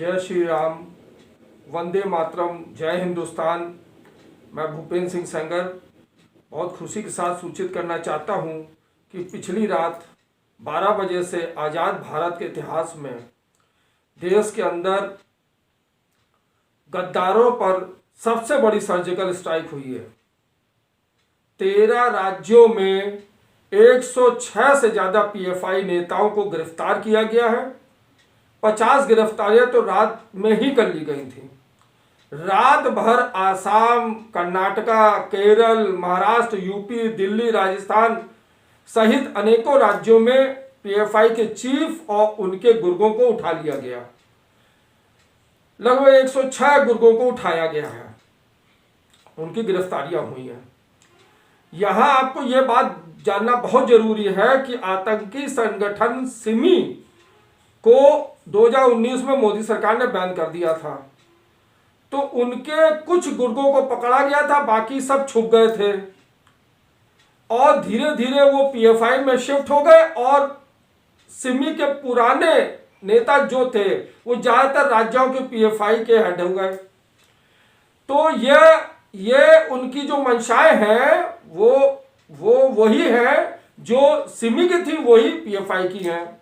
जय श्री राम, वंदे मातरम, जय हिंदुस्तान। मैं भूपेंद्र सिंह सेंगर बहुत खुशी के साथ सूचित करना चाहता हूं कि पिछली रात 12 बजे से आज़ाद भारत के इतिहास में देश के अंदर गद्दारों पर सबसे बड़ी सर्जिकल स्ट्राइक हुई है। 13 राज्यों में 106 से ज़्यादा पीएफआई नेताओं को गिरफ्तार किया गया है। 50 गिरफ्तारियां तो रात में ही कर ली गई थी। रात भर आसाम, कर्नाटका, केरल, महाराष्ट्र, यूपी, दिल्ली, राजस्थान सहित अनेकों राज्यों में पीएफआई के चीफ और उनके गुर्गों को उठा लिया गया। लगभग 106 गुर्गों को उठाया गया है, उनकी गिरफ्तारियां हुई हैं। यहां आपको यह बात जानना बहुत जरूरी है कि आतंकी संगठन सिमी को 2019 में मोदी सरकार ने बैन कर दिया था, तो उनके कुछ गुर्गों को पकड़ा गया था, बाकी सब छुप गए थे और धीरे धीरे वो पीएफआई में शिफ्ट हो गए। और सिमी के पुराने नेता जो थे वो ज्यादातर राज्यों के पीएफआई के हेड हो गए। तो ये उनकी जो मंशाएं हैं वो वही है जो सिमी की थी, वही पीएफआई की हैं।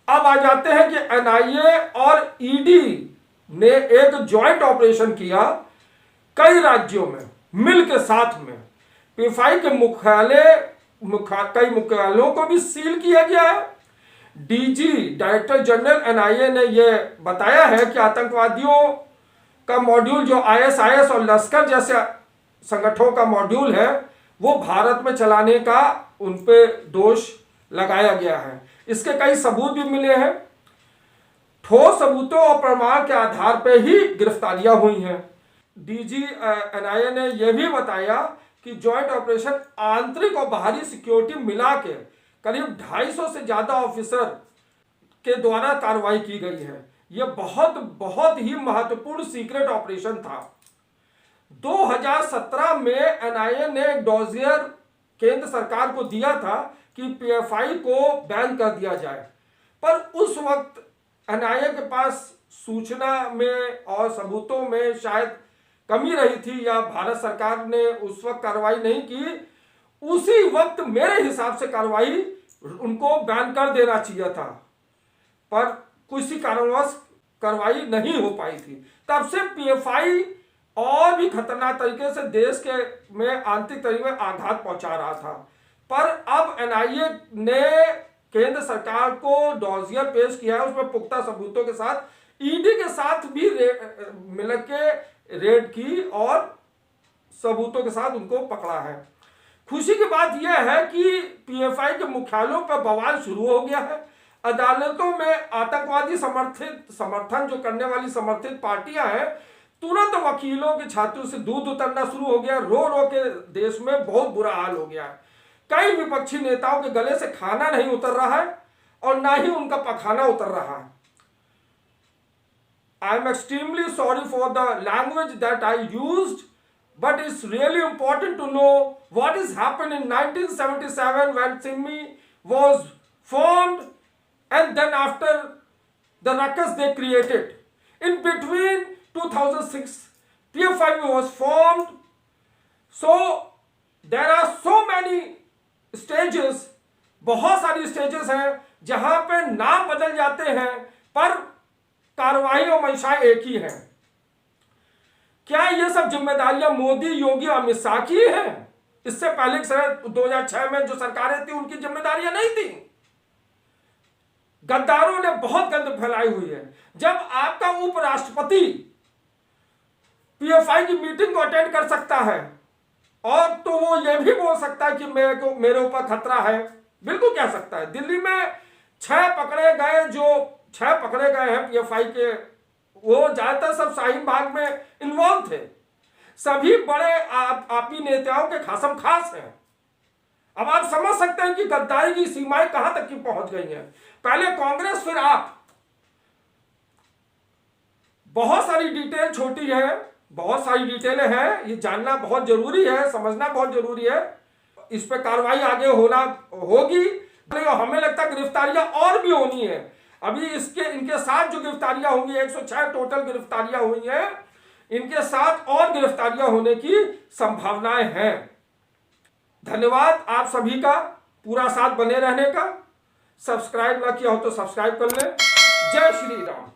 अब आ जाते हैं कि एनआईए और ईडी ने एक जॉइंट ऑपरेशन किया कई राज्यों में मिल के साथ में। पीएफआई के कई मुख्यालयों को भी सील किया गया है। डीजी डायरेक्टर जनरल एनआईए ने यह बताया है कि आतंकवादियों का मॉड्यूल जो आईएसआईएस और लश्कर जैसे संगठनों का मॉड्यूल है वो भारत में चलाने का उन पे दोष लगाया गया है। इसके कई सबूत भी मिले हैं। ठोस सबूतों और प्रमाण के आधार पर ही गिरफ्तारियां हुई हैं। डीजी एनआईए ने यह भी बताया कि जॉइंट ऑपरेशन आंतरिक और बाहरी सिक्योरिटी मिला के करीब 250 से ज्यादा ऑफिसर के द्वारा कार्रवाई की गई है। यह बहुत ही महत्वपूर्ण सीक्रेट ऑपरेशन था। 2017 में एनआईए ने एक डॉजियर केंद्र सरकार को दिया था कि पीएफआई को बैन कर दिया जाए, पर उस वक्त एनआईए के पास सूचना में और सबूतों में शायद कमी रही थी या भारत सरकार ने उस वक्त कार्रवाई नहीं की। उसी वक्त मेरे हिसाब से कार्रवाई उनको बैन कर देना चाहिए था, पर किसी कारणवश कार्रवाई नहीं हो पाई थी। तब से पीएफआई और भी खतरनाक तरीके से देश के में आंतरिक तरीके में आघात पहुंचा रहा था। पर अब एनआईए ने केंद्र सरकार को डॉजियर पेश किया है, उसमें पुख्ता सबूतों के साथ ईडी के साथ भी मिलकर रेड की और सबूतों के साथ उनको पकड़ा है। खुशी की बात यह है कि पीएफआई के मुख्यालयों पर बवाल शुरू हो गया है। अदालतों में आतंकवादी समर्थन जो करने वाली समर्थित पार्टियां हैं, तुरंत वकीलों के छातियों से दूध उतरना शुरू हो गया। रो रो के देश में बहुत बुरा हाल हो गया है। कई विपक्षी नेताओं के गले से खाना नहीं उतर रहा है और ना ही उनका पखाना उतर रहा है। I am extremely sorry for the language that I used, but it's really important to know what has happened in 1977 when SIMI was formed, and then after the ruckus they created. In between 2006, PFI was formed. So there are so many stages, बहुत सारी stages हैं जहां पे नाम बदल जाते हैं पर कार्रवाई और मंशाएं एक ही हैं। क्या ये सब जिम्मेदारियां मोदी, योगी, अमित शाह की हैं? इससे पहले 2006 में जो सरकारें थी उनकी जिम्मेदारियां नहीं थी। गद्दारों ने बहुत गंद फैलाई हुई है। जब आपका उपराष्ट्रपति पीएफआई की मीटिंग को अटेंड कर सकता है और तो वो ये भी बोल सकता है कि मेरे ऊपर खतरा है, बिल्कुल कह सकता है। दिल्ली में 6 पकड़े गए हैं पीएफआई के, वो ज्यादातर सब शाहीन बाग में इन्वॉल्व थे। सभी बड़े आपी नेताओं के खासम खास हैं। अब आप समझ सकते हैं कि गद्दारी की सीमाएं कहां तक की पहुंच गई हैं। पहले कांग्रेस, फिर आप। बहुत सारी डिटेल छोटी है, बहुत सारी डिटेलें हैं, ये जानना बहुत जरूरी है, समझना बहुत जरूरी है। इस पर कार्रवाई आगे होगी। हमें लगता है गिरफ्तारियां और भी होनी है। अभी इनके साथ जो गिरफ्तारियां होंगी, 106 टोटल गिरफ्तारियां हुई हैं, इनके साथ और गिरफ्तारियां होने की संभावनाएं हैं। धन्यवाद आप सभी का पूरा साथ बने रहने का। सब्सक्राइब ना किया हो तो सब्सक्राइब कर लें। जय श्री राम।